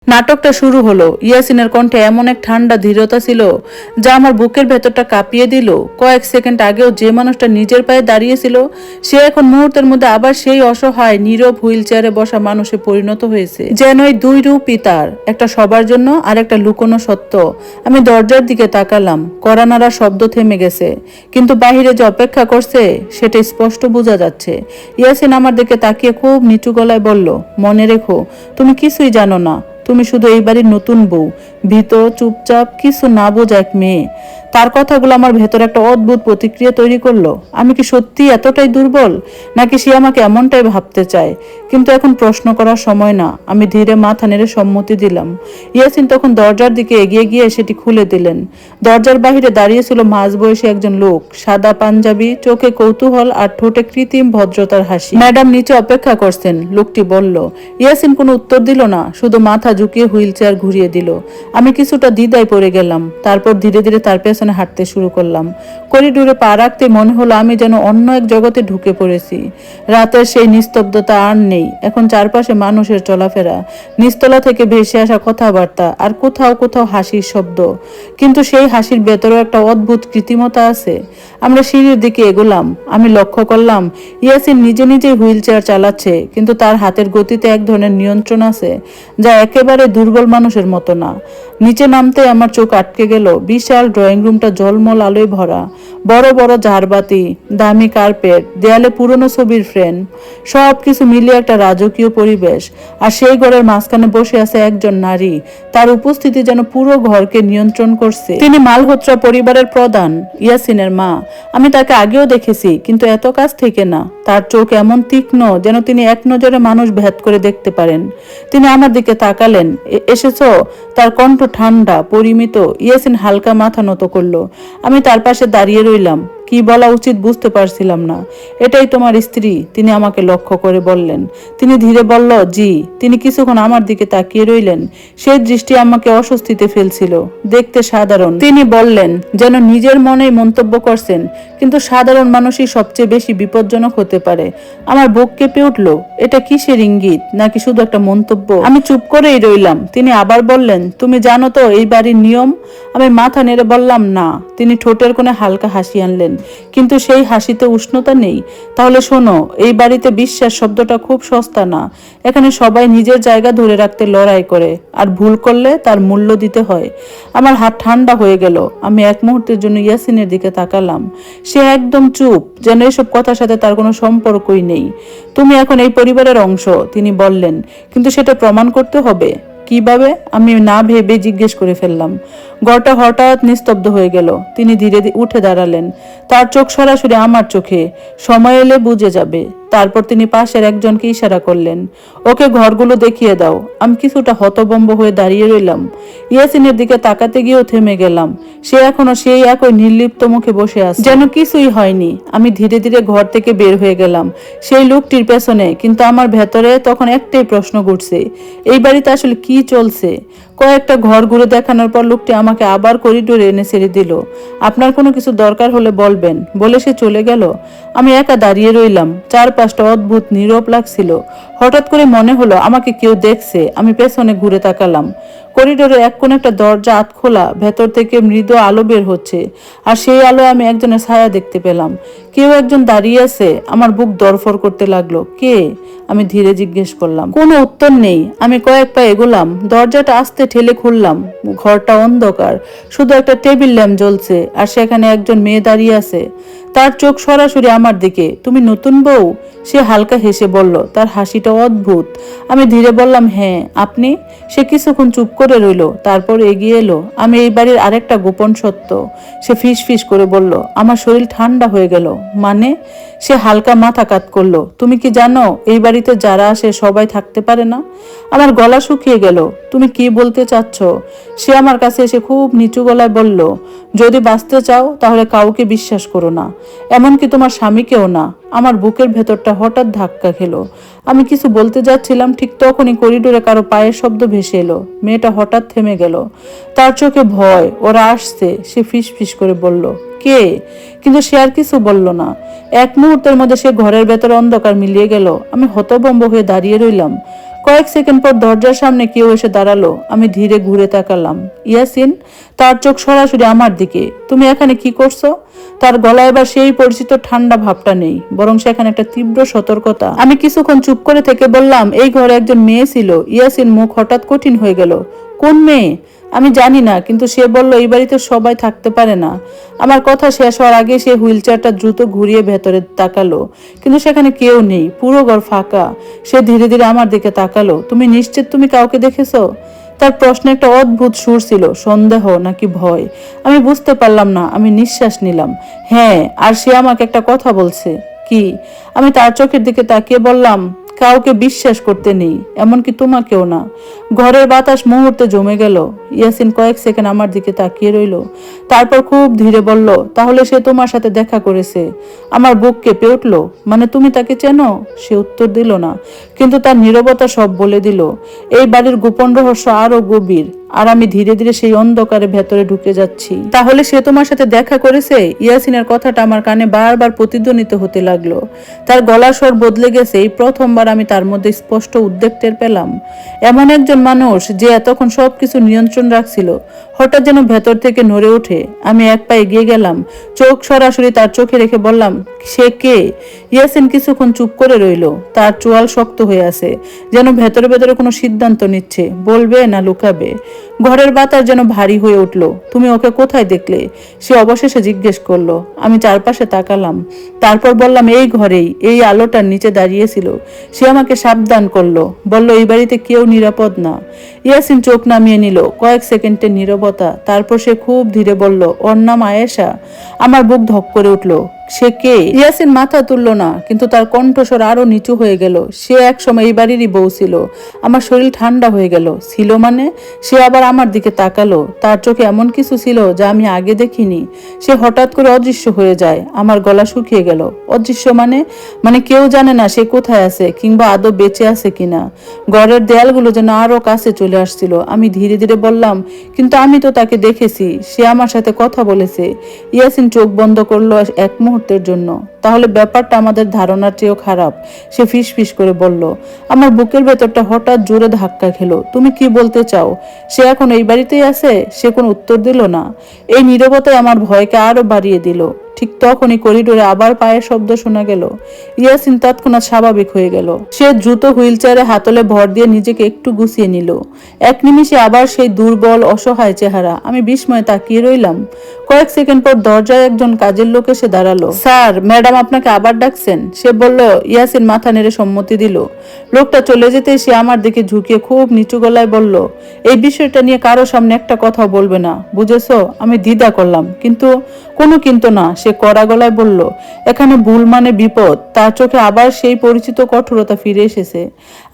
নাটকটা শুরু হলো। ইয়াসিনের কণ্ঠে এমন এক ঠান্ডা ধীরতা ছিল যা আমার বুকের ভেতরটা কাঁপিয়ে দিল। কয়েক সেকেন্ড আগেও যে মানুষটা নিজের পায়ে দাঁড়িয়েছিল সে এখন মুহূর্তের মধ্যে আবার সেই অসহায় নীরব হুইল চেয়ারে বসা মানুষে পরিণত হয়েছে। যেন এই দুই রূপই তার, একটা সবার জন্য আর একটা লুকোনো সত্য। আমি দরজার দিকে তাকালাম, কড়া নাড়া শব্দ থেমে গেছে, কিন্তু বাহিরে যে অপেক্ষা করছে সেটা স্পষ্ট বোঝা যাচ্ছে। ইয়াসিন আমার দিকে তাকিয়ে খুব নিচু গলায় বলল, মনে রেখো, তুমি কিছুই জানো না, তুমি শুধু এই বাড়ির নতুন বউ, ভীত, চুপচাপ, কিছু না বোঝা এক মেয়ে। তার কথাগুলো আমার ভেতরে একটা অদ্ভুত প্রতিক্রিয়া তৈরি করলো। আমি কি সত্যি এতটাই দুর্বল, নাকি সে আমাকে এমনটাই ভাবতে চায়? কিন্তু এখন প্রশ্ন করার সময় না। আমি ধীরে মাথা নেড়ে সম্মতি দিলাম। ইয়াসিন তখন দরজার দিকে এগিয়ে গিয়ে সেটি খুলে দিলেন। দরজার বাহিরে দাঁড়িয়েছিল মাঝবয়সী একজন লোক, সাদা পাঞ্জাবি, চোখে কৌতূহল আর ঠোঁটে কৃত্রিম ভদ্রতার হাসি। ম্যাডাম নিচে অপেক্ষা করছেন, লোকটি বলল। ইয়াসিন কোনো উত্তর দিল না, শুধু মাথা ঝুঁকিয়ে হুইল চেয়ার ঘুরিয়ে দিল। আমি কিছুটা দ্বিধায় পড়ে গেলাম, তারপর ধীরে ধীরে তার পেছনে হাঁটতে শুরু করলাম। করিডোরে পা রাখতে মনে হলো আমি যেন অন্য এক জগতে ঢুকে পড়েছি। রাতের সেই নিস্তব্ধতা আর নেই, এখন চারপাশে মানুষের চলাফেরা, নিচতলা থেকে ভেসে আসা কথাবার্তা, আর কোথাও কোথাও হাসির শব্দ। কিন্তু সেই হাসির ভেতরেও একটা অদ্ভুত কৃত্রিমতা আছে। আমরা সিঁড়ির দিকে এগোলাম। আমি লক্ষ্য করলাম ইয়াসিন নিজে নিজে হুইল চেয়ার চালাচ্ছে, কিন্তু তার হাতের গতিতে এক ধরনের নিয়ন্ত্রণ আছে যা একেবারে দুর্বল মানুষের মতো না। নিচে নামতে আমার চোখ আটকে গেল। বিশাল ড্রয়িং রুমটা ঝলমল আলোয় ভরা, বড় বড় ঝাড়বাতি, দামি কার্পেট, দেয়ালে পুরনো ছবির ফ্রেম, সবকিছু মিলিয়ে একটা রাজকীয় পরিবেশ। আর সেই ঘরের মাঝখানে বসে আছে একজন নারী, তার উপস্থিতি যেন পুরো ঘরকে নিয়ন্ত্রণ করছে। তিনি মালহোত্রা পরিবারের প্রধান, ইয়াসিনের মা। আমি তাকে আগেও দেখেছি, কিন্তু এত কাছ থেকে না। তার চোখ এমন তীক্ষ্ণ যেন তিনি এক নজরে মানুষ ভেদ করে দেখতে পারেন। তিনি আমার দিকে তাকালেন। এসেছো? তার কণ্ঠ ঠান্ডা, পরিমিত। ইয়াসিন হালকা মাথা নত করলো। আমি তার পাশে দাঁড়িয়ে রইলাম। কি বলা উচিত বুঝতে পারছিলাম না। এটাই তোমার স্ত্রী? তিনি আমাকে লক্ষ্য করে বললেন। তিনি ধীরে বলল, জি। তিনি কিছুক্ষণ আমার দিকে তাকিয়ে রইলেন। সেই দৃষ্টি আমাকে অস্বস্তিতে ফেলছিল। দেখতে সাধারণ, তিনি বললেন, যেন নিজের মনেই মন্তব্য করছেন, কিন্তু সাধারণ মানুষই সবচেয়ে বেশি বিপজ্জনক হতে পারে। আমার বুক কেঁপে উঠল। এটা কিসের ইঙ্গিত, নাকি শুধু একটা মন্তব্য? আমি চুপ করেই রইলাম। তিনি আবার বললেন, তুমি জানো তো এই বাড়ির নিয়ম? আমি মাথা নেড়ে বললাম, না। তিনি ঠোঁটের কোণে হালকা হাসি আনলেন, কিন্তু সেই হাসিতে উষ্ণতা নেই। তাহলে শোনো, এই বাড়িতে বিশ্বাস শব্দটা খুব সস্তা না। এখানে সবাই নিজের জায়গা ধরে রাখতে লড়াই করে, আর ভুল করলে তার মূল্য দিতে হয়। আমার হাত ঠান্ডা হয়ে গেল। আমি এক মুহূর্তের জন্য ইয়াসিনের দিকে তাকালাম। সে একদম চুপ, যেন এসব কথার সাথে তার কোনো সম্পর্কই নেই। তুমি এখন এই পরিবারের অংশ, তিনি বললেন, কিন্তু সেটা প্রমাণ করতে হবে। কিভাবে? আমি না ভেবে জিজ্ঞেস করে ফেললাম। ঘরটা হঠাৎ নিস্তব্ধ হয়ে গেল। তিনি ধীরে উঠে দাঁড়ালেন, তার চোখ সরাসরি আমার চোখে। সময় এলে বুঝে যাবে। তারপর তিনি পাশের একজনকে ইশারা করলেন, ওকে ঘরগুলো দেখিয়ে দাও। আমি কিছুটা হতভম্ব হয়ে দাঁড়িয়ে রইলাম। ইয়াসিনের দিকে তাকাতে গিয়েও থেমে গেলাম। সে এখনো সেই একই নির্লিপ্ত মুখে বসে আছে, যেন কিছুই হয়নি। আমি ধীরে ধীরে ঘর থেকে বের হয়ে গেলাম, সেই লোকটির পেছনে। কিন্তু আমার ভেতরে তখন একটাই প্রশ্ন ঘুরছে, এই বাড়িতে আসলে কি চলছে? কয়েকটা ঘর ঘুরে দেখানোর পর লোকটি আমাকে আবার করিডোরে এনে ছেড়ে দিল। আপনার কোনো কিছু দরকার হলে বলবেন, বলে সে চলে গেল। আমি একা দাঁড়িয়ে রইলাম। চারপাশটা অদ্ভুত নীরব লাগছিল। হঠাৎ করে মনে হলো আমাকে কেউ দেখছে। আমি পেছনে ঘুরে তাকালাম। করিডোরে এক কোণ একটা দরজা আধ খোলা, ভেতর থেকে মৃদু আলো বের হচ্ছে, আর সেই আলো আমি একজনের ছায়া দেখতে পেলাম। কেউ একজন দাঁড়িয়ে আছে। আমার বুক দরফর করতে লাগলো। কে? আমি ধীরে জিজ্ঞেস করলাম। কোনো উত্তর নেই। আমি কয়েক পা এগোলাম, দরজাটা আস্তে ঠেলে খুললাম। ঘরটা অন্ধকার, শুধু একটা টেবিল ল্যাম্প জ্বলছে, আর সেখানে একজন মেয়ে দাঁড়িয়ে আছে। তার চোখ সরাসরি আমার দিকে। তুমি নতুন বউ? সে হালকা হেসে বলল, তার হাসিটা অদ্ভুত। আমি ধীরে বললাম, হ্যাঁ। আপনি? সে কিছুক্ষণ চুপ করে রইল, তারপর এগিয়ে এলো। আমি এই বাড়ির আরেকটা গোপন সত্য। সে ফিস ফিস করে বলল। আমার শরীর ঠান্ডা হয়ে গেল। মানে? সে হালকা মাথা কাত করলো। তুমি কি জানো এই বাড়িতে যারা আসে সবাই থাকতে পারে না? আমার গলা শুকিয়ে গেল। তুমি কি বলতে চাচ্ছ? সে আমার কাছে এসে খুব নিচু গলায় বলল, যদি বাঁচতে চাও তাহলে কাউকে বিশ্বাস করো না, এমনকি তোমার স্বামীকেও না। আমার বুকের ভেতরটা হঠাৎ ধাক্কা খেলো। আমি কিছু বলতে যাচ্ছিলাম, ঠিক তখনই করিডোরে কারো পায়ের শব্দ ভেসে এলো। মেয়েটা হঠাৎ থেমে গেল। তার চোখে ভয়। ওরা আসছে, সে ফিস ফিস করে বলল। কে? কিন্তু সে আর কিছু বলল না। এক মুহূর্তের মধ্যে সে ঘরের ভেতরে অন্ধকার মিলিয়ে গেল। আমি হতভম্ব হয়ে দাঁড়িয়ে রইলাম। কয়েক সেকেন্ড পর দরজার সামনে কেউ এসে দাঁড়ালো। আমি ধীরে ঘুরে তাকালাম। ইয়াসিন। তার চোখ সরাসরি আমার দিকে। তুমি এখানে কি করছো? তার গলায় এবার সেই পরিচিত ঠান্ডা ভাবটা নেই, বরং সেখানে একটা তীব্র সতর্কতা। আমি কিছুক্ষণ চুপ করে থেকে বললাম, এই ঘরে একজন মেয়ে ছিল। ইয়াসিন মুখ হঠাৎ কঠিন হয়ে গেল। কোন মেয়ে? আমি জানি না, কিন্তু সে বলল এই বাড়িতে সবাই থাকতে পারে না। আমার কথা শেষ হওয়ার আগে সে হুইলচেয়ারটা দ্রুত ঘুরিয়ে ভেতরে তাকালো, কিন্তু সেখানে কেউ নেই, পুরো ঘর ফাঁকা। সে ধীরে ধীরে আমার দিকে তাকালো। তুমি নিশ্চিত তুমি কাউকে দেখেছো? তার প্রশ্নে একটা অদ্ভুত সুর ছিল, সন্দেহ নাকি ভয় আমি বুঝতে পারলাম না। আমি নিঃশ্বাস নিলাম। হ্যাঁ, আর সে আমাকে একটা কথা বলছে। কি? আমি তার চোখের দিকে তাকিয়ে বললাম, কাউকে বিশ্বাস করতে নেই, এমনকি তোমাকেও না। ঘরের বাতাস মুহূর্তে জমে গেল। ইয়াসিন কয়েক সেকেন্ড আমার দিকে তাকিয়ে রইল, তারপর খুব ধীরে বলল, তাহলে সে তোমার সাথে দেখা করেছে? আমার বুক কেঁপে উঠল। মানে তুমি তাকে চেনো? সে উত্তর দিল না, কিন্তু তার নীরবতা সব বলে দিল। এই বাড়ির গোপন রহস্য আরো গভীর, আর আমি ধীরে ধীরে সেই অন্ধকারে ভেতরে ঢুকে যাচ্ছি। তাহলে সে তোমার সাথে দেখা করেছে? ইয়াসিনের কথাটা আমার কানে বারবার প্রতিধ্বনিত হতে লাগলো। তার গলার স্বর বদলে গেছে। এই প্রথমবার আমি তার মধ্যে স্পষ্ট উদ্বেগ টের পেলাম। এমন একজন মানুষ যে এতক্ষণ সবকিছু নিয়ন্ত্রণ রাখছিল, হঠাৎ যেন ভেতর থেকে নড়ে ওঠে। আমি এক পা এগিয়ে গেলাম, চোখ সরাসরি তার চোখে রেখে বললাম, সে কে? ইয়াসিন কিছুক্ষণ চুপ করে রইল। তার চোয়াল শক্ত হয়ে আছে, যেন ভেতরে ভেতরে কোনো সিদ্ধান্ত নিচ্ছে, বলবে না লুকাবে। ঘরের বাতাস যেন ভারী হয়ে উঠল। তুমি ওকে কোথায় দেখলে? সে অবশেষে জিজ্ঞেস করলো। আমি চারপাশে তাকালাম, তারপর বললাম, এই ঘরেই, এই আলোটার নিচে দাঁড়িয়েছিল। সে আমাকে সাবধান করলো, বলল এই বাড়িতে কেউ নিরাপদ না। ইয়াসিন চোখ নামিয়ে নিল। কয়েক সেকেন্ডের নীরবতা, তারপর সে খুব ধীরে বলল, ওর নাম আয়েশা। আমার বুক ধক করে উঠল। সে কে? ইয়াসিন মাথা তুলল না, কিন্তু তার কণ্ঠস্বর আরো নিচু হয়ে গেল। সে এক সময় এই বাড়িরই বউ ছিল। আমার শরীর ঠান্ডা হয়ে গেল। ছিল মানে? সে আবার আমার দিকে তাকালো। তার চোখে এমন কিছু ছিল যা আমি আগে দেখিনি। সে হঠাৎ করে অদৃশ্য হয়ে যায়। আমার গলা শুকিয়ে গেল। অদৃশ্য মানে? মানে কেউ জানে না সে কোথায় আছে, কিংবা আদৌ বেঁচে আছে কিনা। ঘরের দেয়ালগুলো যেন আরো কাছে চলে আসছিল। আমি ধীরে ধীরে বললাম, কিন্তু আমি তো তাকে দেখেছি, সে আমার সাথে কথা বলেছে। ইয়াসিন চোখ বন্ধ করলো এক মুহূর্তের জন্য। তাহলে ব্যাপারটা আমাদের ধারণার চেয়েও খারাপ, সে ফিস ফিস করে বলল। আমার বুকের ভেতরটা হঠাৎ জোরে ধাক্কা খেলো। তুমি কি বলতে চাও? সে এখন এই বাড়িতেই আছে? সে কোনো উত্তর দিল না। এই নীরবতায় আমার ভয়কে আরো বাড়িয়ে দিল। ঠিক তখনই করিডোরে আবার পায়ের শব্দ শোনা গেল। ইয়াসিন তৎক্ষণাৎ স্বাভাবিক হয়ে গেল। সে দ্রুত হুইলচেয়ারে হাতলে ভর দিয়ে নিজেকে একটু গুছিয়ে নিল। এক নিমিষে আবার সেই দুর্বল অসহায় চেহারা। আমি বিস্ময়ে তাকিয়ে রইলাম। কয়েক সেকেন্ড পর দরজায় একজন কাজের লোক এসে দাঁড়ালো। স্যার, ম্যাডাম আপনাকে আবার ডাকছেন, সে বলল। ইয়াসিন মাথা নেড়ে সম্মতি দিল। লোকটা চলে যেতেই সে আমার দিকে ঝুঁকিয়ে খুব নিচু গলায় বলল, এই বিষয়টা নিয়ে কারো সামনে একটা কথা বলবে না, বুঝেছো? আমি দ্বিধা করলাম, কিন্তু কোনো কিন্তু না। সে কড়া গলায় বলল, এখানে ভুল মানে বিপদ। তার চোখে আবার সেই পরিচিত কঠোরতা ফিরে এসেছে।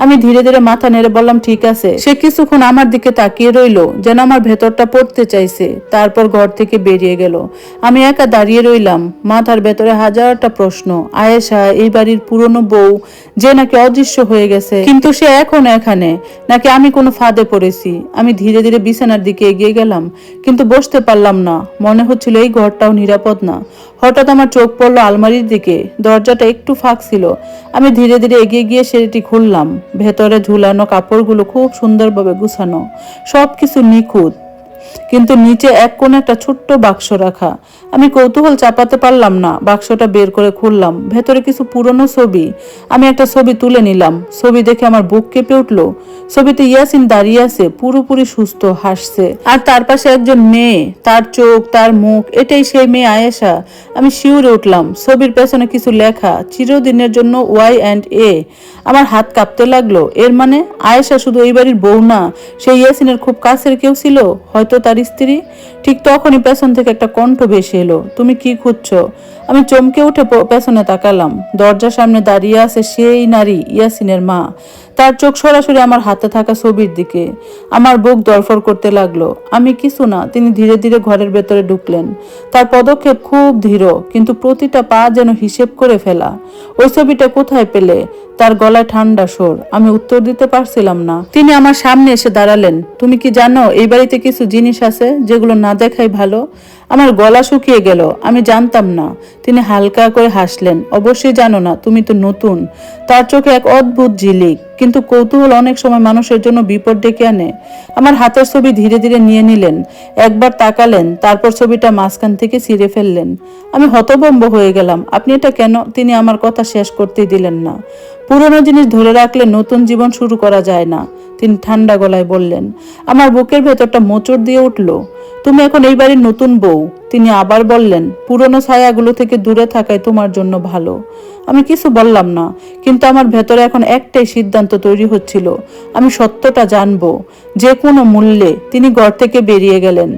আমি ধীরে ধীরে মাথা নেড়ে বললাম, ঠিক আছে। সে কিছুক্ষণ আমার দিকে তাকিয়ে রইল, যেন আমার ভেতরটা পড়তে চাইছে। তারপর ঘর থেকে বেরিয়ে গেল। আমি একা দাঁড়িয়ে রইলাম, মাথার ভেতরে হাজারটা প্রশ্ন। আয়েশা, এই বাড়ির পুরনো বউ, যে নাকি অদৃশ্য হয়ে গেছে, কিন্তু সে এখন এখানে, নাকি আমি কোনো ফাঁদে পড়েছি? আমি ধীরে ধীরে বিছানার দিকে এগিয়ে গেলাম, কিন্তু বসতে পারলাম না। মনে হচ্ছিল এই ঘরটাও নিরাপদ না। হঠাৎ আমার চোখ পড়লো আলমারির দিকে। দরজাটা একটু ফাঁক ছিল। আমি ধীরে ধীরে এগিয়ে গিয়ে সেটি খুললাম। ভেতরে ঝুলানো কাপড়গুলো খুব সুন্দরভাবে গুছানো, সবকিছু নিখুঁত, কিন্তু নিচে এক কোণে একটা ছোট্ট বাক্স রাখা। আমি কৌতূহল চাপাতে পারলাম না। বাক্সটা বের করে খুললাম। ভেতরে কিছু পুরনো ছবি। আমি একটা ছবি তুলে নিলাম। ছবি দেখে আমার বুক কেঁপে উঠলো। ছবিতে ইয়াসিন দাঁড়িয়ে আছে, পুরোপুরি সুস্থ, হাসছে, আর তার পাশে একজন মেয়ে। তার চোখ, তার মুখ, এটাই সেই মেয়ে আয়েশা। আমি শিউরে উঠলাম। ছবির পেছনে কিছু লেখা, চিরদিনের জন্য Y&A। আমার হাত কাঁপতে লাগলো। এর মানে আয়েশা শুধু এই বাড়ির বউ না, সেই ইয়াসিনের খুব কাছের কেউ ছিল, হয়তো তার স্ত্রী। ঠিক তখনই পেছন থেকে একটা কণ্ঠ ভেসে এলো, তুমি কি খুঁজছো? আমি চমকে উঠে পেছনে তাকালাম। দরজার সামনে দাঁড়িয়ে আছে সেই নারী, ইয়াসিনের মা। তার চোখ সরাসরি আমার হাতে থাকা ছবির দিকে। আমার বুক দরফর করতে লাগলো। আমি কিছু না। তিনি ধীরে ধীরে ঘরের ভেতরে ঢুকলেন। তার পদক্ষেপ খুব ধীর, কিন্তু প্রতিটা পা যেন হিসেব করে ফেলা। ওই ছবিটা কোথায় পেলে? তার গলায় ঠান্ডা স্বর। আমি উত্তর দিতে পারছিলাম না। তিনি আমার সামনে এসে দাঁড়ালেন। তুমি কি জানো এই বাড়িতে কিছু জিনিস আছে যেগুলো না দেখাই ভালো? আমার গলা শুকিয়ে গেল। আমি জানতাম না। তিনি হালকা করে হাসলেন। অবশ্যই জানো না, তুমি তো নতুন। তার চোখে এক অদ্ভুত ঝিলিক। কিন্তু কৌতূহল অনেক সময় মানুষের জন্য বিপদ ডেকে আনে। আমার হাতের ছবি ধীরে ধীরে নিয়ে নিলেন, একবার তাকালেন, তারপর ছবিটা মাঝখান থেকে ছিঁড়ে ফেললেন। আমি হতভম্ব হয়ে গেলাম। আপনি এটা কেন? তিনি আমার কথা শেষ করতেই দিলেন না। পুরনো জিনিস ধরে রাখলে নতুন জীবন শুরু করা যায় না, তিনি ঠান্ডা গলায় বললেন। আমার বুকের ভেতরটা মোচড় দিয়ে উঠল। তুমি এখন এই বাড়ির নতুন বউ। তিনি আবার বললেন, পুরনো ছায়াগুলো থেকে দূরে থাকাই তোমার জন্য ভালো। আমি কিছু বললাম না, কিন্তু আমার ভেতরে এখন একটাই সিদ্ধান্ত তৈরি হচ্ছিল, আমি সত্যটা জানবো যে কোনো মূল্যে। তিনি ঘর থেকে বেরিয়ে গেলেন।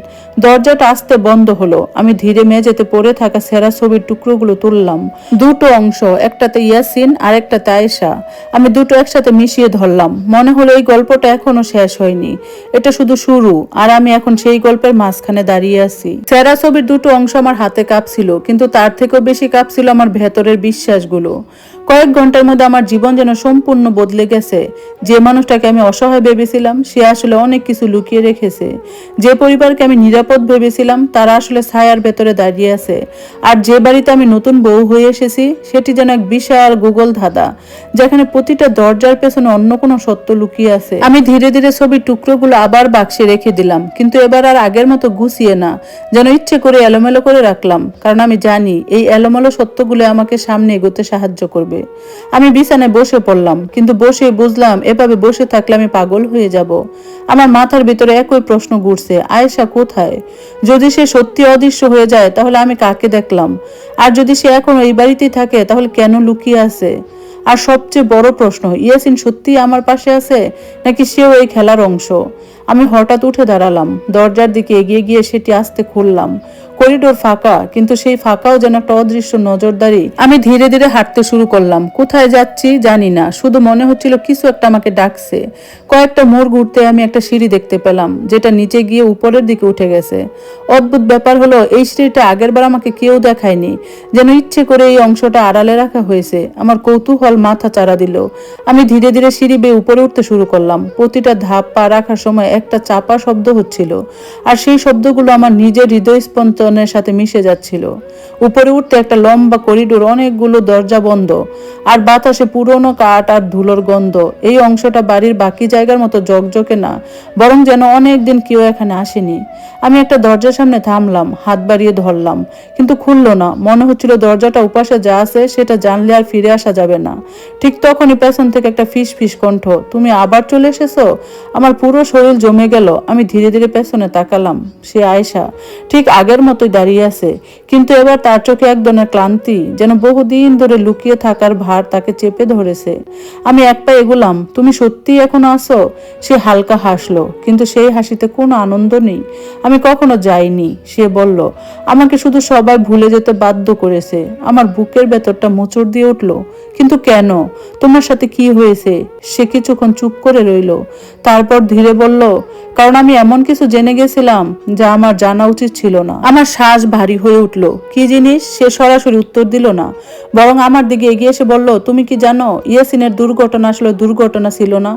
দরজাটা আস্তে বন্ধ হলো। আমি ধীরে মেঝেতে পড়ে থাকা সেরা ছবির টুকরোগুলো তুললাম। দুটো অংশ, একটাতে ইয়াসিন আর একটাতে আয়েশা। আমি দুটো একসাথে মিশিয়ে ধরলাম। মনে হলো এই গল্পটা এখনো শেষ হয়নি, এটা শুধু শুরু, আর আমি এখন সেই গল্পের মাঝখানে দাঁড়িয়ে আছি। সেরা ছবির দুটো অংশ আমার হাতে কাঁপছিল, কিন্তু তার থেকেও বেশি কাঁপছিল আমার ভেতরের বিশ্বাসগুলো। কয়েক ঘন্টার মধ্যে আমার জীবন যেন সম্পূর্ণ বদলে গেছে। যে মানুষটাকে আমি অসহায় ভেবেছিলাম, সে আসলে অনেক কিছু লুকিয়ে রেখেছে। যে পরিবারকে আমি নিরাপদ ভেবেছিলাম, তারা আসলে ছায়ার ভেতরে দাঁড়িয়ে আছে। আর যে বাড়িতে আমি নতুন বউ হয়ে এসেছি, সেটি যেন এক বিশাল গুগল ধাঁধা, যেখানে প্রতিটা দরজার পেছনে অন্য কোনো সত্য লুকিয়ে আছে। আমি ধীরে ধীরে ছবির টুকরোগুলো আবার বাক্সে রেখে দিলাম, কিন্তু এবার আর আগের মতো গুছিয়ে না, যেন ইচ্ছে করে এলোমেলো করে রাখলাম, কারণ আমি জানি এই এলোমেলো সত্যগুলো আমাকে সামনে এগোতে সাহায্য করবে। আমি বিছানায় বসে পড়লাম, কিন্তু বসে বুঝলাম এভাবে বসে থাকলে আমি পাগল হয়ে যাব। আমার মাথার ভিতরে একই প্রশ্ন ঘুরছে, আয়েশা কোথায়? যদি সে সত্যি অদৃশ্য হয়ে যায়, তাহলে আমি কাকে দেখলাম? আর যদি সে এখন এই বাড়িতেই থাকে, তাহলে কেন লুকিয়ে আছে? আর সবচেয়ে বড় প্রশ্ন, ইয়াসিন সত্যিই আমার পাশে আছে, নাকি সেও এই খেলার অংশ? আমি হঠাৎ উঠে দাঁড়ালাম, দরজার দিকে এগিয়ে গিয়ে সেটি আস্তে খুললাম। করিডোর ফাঁকা, কিন্তু সেই ফাঁকাও যেন একটা অদৃশ্য নজরদারি। আমি ধীরে ধীরে হাঁটতে শুরু করলাম। কোথায় যাচ্ছি জানি না, শুধু মনে হচ্ছিল কিছু একটা আমাকে ডাকছে। কয়েকটা মোড় ঘুরতে আমি একটা সিঁড়ি দেখতে পেলাম, যেটা নিচে গিয়ে উপরের দিকে উঠে গেছে। অদ্ভুত ব্যাপার হলো, এই সিঁড়িটা আগের বার আমাকে কেউ দেখায়নি, যেন ইচ্ছে করে এই অংশটা আড়ালে রাখা হয়েছে। আমার কৌতূহল মাথা চাড়া দিল। আমি ধীরে ধীরে সিঁড়ি বেয়ে উপরে উঠতে শুরু করলাম। প্রতিটা ধাপ পা রাখার সময় একটা চাপা শব্দ হচ্ছিল, আর সেই শব্দগুলো আমার নিজের হৃদয় স্পন্দনের সাথে মিশে যাচ্ছিল। উপরে উঠতে একটা লম্বা করিডোর, অনেকগুলো দরজা বন্ধ, আর বাতাসে পুরনো কাঠ আর ধুলোর গন্ধ। এই অংশটা বাড়ির বাকি জায়গার মতো জকজকে না, বরং যেন অনেকদিন কেউ এখানে আসেনি। আমি একটা দরজার সামনে থামলাম, হাত বাড়িয়ে ধরলাম, কিন্তু খুললো না। মনে হচ্ছিল দরজাটা উপাসে যা আছে সেটা জানলে আর ফিরে আসা যাবে না। ঠিক তখনই পেছন থেকে একটা ফিস ফিস কণ্ঠ, তুমি আবার চলে এসেছো? আমার পুরো শরীর জমে গেল। আমি ধীরে ধীরে পেছনে তাকালাম। সে আয়েশা, ঠিক আগের মতোই দাঁড়িয়ে আছে, কিন্তু এবার তার চোখে এক ধরনের ক্লান্তি, যেন বহুদিন ধরে লুকিয়ে থাকার ভার তাকে চেপে ধরেছে। আমি এক পা এগুলাম, তুমি সত্যিই এখনো আসো? সে হালকা হাসলো, কিন্তু সেই হাসিতে কোনো আনন্দ নেই। আমি কখনো যাইনি, সে বলল। আমাকে শুধু সবাই ভুলে যেতে বাধ্য করেছে। আমার বুকের ভেতরটা মোচড় দিয়ে উঠলো। কিন্তু কেন? তোমার সাথে কি হয়েছে? সে কিছুক্ষণ চুপ করে রইল, তারপর ধীরে বলল, কারণ আমি এমন কিছু জেনে গেছিলাম যা আমার জানা উচিত ছিল না। আমার শ্বাস ভারী হয়ে উঠল। কি জিনিস? সে সরাসরি উত্তর দিল না, বরং আমার দিকে এগিয়ে এসে বলল, তুমি কি জানো ইয়াসিনের দুর্ঘটনা আসলে দুর্ঘটনা ছিল না?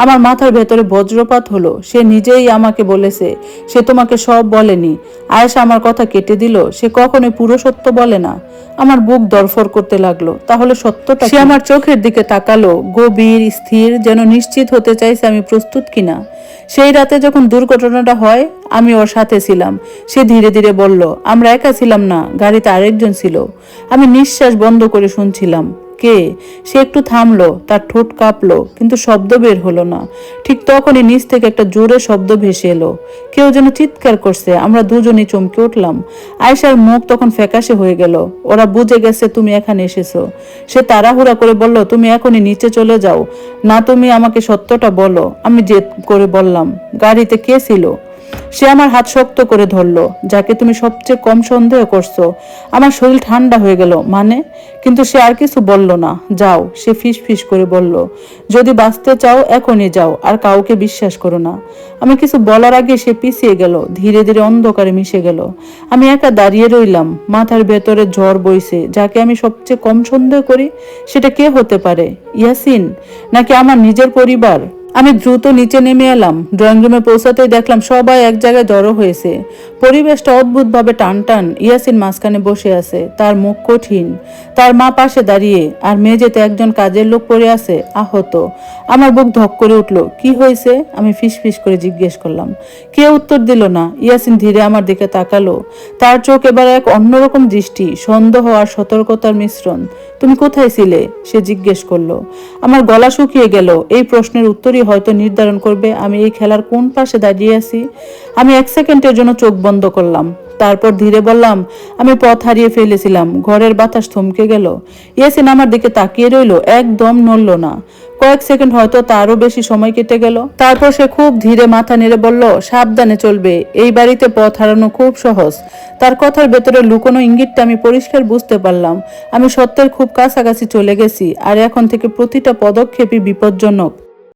আমার মাথার ভেতরে বজ্রপাত হলো। সে নিজেই আমাকে বলেছে, সে তোমাকে সব বলেনি। আয়েশা আমার কথা কেটে দিল, সে কখনোই পুরো সত্য বলে না। আমার বুক দরফর করতে লাগলো। তাহলে সত্যটা? সে আমার চোখের দিকে তাকালো, গভীর, স্থির, যেন নিশ্চিত হতে চাইছে আমি প্রস্তুত কিনা। সেই রাতে যখন দুর্ঘটনাটা হয়, আমি ওর সাথে ছিলাম। সে ধীরে ধীরে বলল, আমরা একা ছিলাম না, গাড়িতে আরেকজন ছিল। আমি নিঃশ্বাস বন্ধ করে শুনছিলাম। কে? সে একটু থামলো, তার ঠোঁট কাঁপলো, কিন্তু শব্দ বের হলো না। ঠিক তখনই নিচ থেকে একটা জোরে শব্দ ভেসে এলো, কেউ যেন চিৎকার করছে। আমরা দুজনেই চমকে উঠলাম। আয়েশার মুখ তখন ফ্যাকাশে হয়ে গেল। ওরা বুঝে গেছে তুমি এখানে এসেছো। সে তাড়াহুড়া করে বলল, তুমি এখনই নিচে চলে যাও। না, তুমি আমাকে সত্যটা বলো। আমি জেদ করে বললাম, গাড়িতে কে ছিল? সে আমার হাত শক্ত করে ধরলো, যাকে তুমি সবচেয়ে কম সন্দেহ করছো। আমার শরীর ঠান্ডা হয়ে গেল। মানে? কিন্তু সে আর কিছু বলল না। যাও, সে ফিস ফিস করে বলল, যদি বাঁচতে চাও এখনই যাও, আর কাউকে বিশ্বাস করো না। আমি কিছু বলার আগে সে পিছিয়ে গেল, ধীরে ধীরে অন্ধকারে মিশে গেল। আমি একা দাঁড়িয়ে রইলাম। মাথার ভেতরে ঝড় বইছে। যাকে আমি সবচেয়ে কম সন্দেহ করি, সেটা কে হতে পারে? ইয়াসিন, নাকি আমার নিজের পরিবার? আমি দ্রুত নিচে নেমে এলাম। ড্রয়িং রুমে পৌঁছাতেই দেখলাম সবাই এক জায়গায় জড়ো হয়েছে। পরিবেশটা অদ্ভুতভাবে টান টান। ইয়াসিন মাঝখানে বসে আছে, তার মুখ কঠিন। তার মা পাশে দাঁড়িয়ে, আর মেঝেতে একজন কাজের লোক পড়ে আছে আহত। আমার বুক ধক করে উঠল। কি হয়েছে? আমি ফিসফিস করে জিজ্ঞেস করলাম। কেউ উত্তর দিল না। ইয়াসিন ধীরে আমার দিকে তাকালো। তার চোখ এবার এক অন্যরকম দৃষ্টি, সন্দেহ আর সতর্কতার মিশ্রণ। তুমি কোথায় ছিলে? সে জিজ্ঞেস করলো। আমার গলা শুকিয়ে গেল। এই প্রশ্নের উত্তরই হয়তো নির্ধারণ করবে আমি এই খেলার কোন পাশে দাঁড়িয়ে আছি। আমি 1 সেকেন্ডের জন্য চোখ বন্ধ করলাম, তারপর ধীরে বললাম, আমি পথ হারিয়ে ফেলেছিলাম। ঘরের বাতাস থমকে গেল। ইয়াসিন আমার দিকে তাকিয়ে রইল, একদম নড়ল না। কয়েক সেকেন্ড, হয়তো তারও বেশি সময় কেটে গেল। তারপর সে খুব ধীরে মাথা নেড়ে বলল, সাবধানে চলবে, এই বাড়িতে পথ হারানো খুব সহজ। তার কথার ভেতরে লুকোনো ইঙ্গিতটা আমি পরিষ্কার বুঝতে পারলাম। আমি সত্যের খুব কাছাকাছি চলে গেছি, আর এখন থেকে প্রতিটা পদক্ষেপই বিপজ্জনক।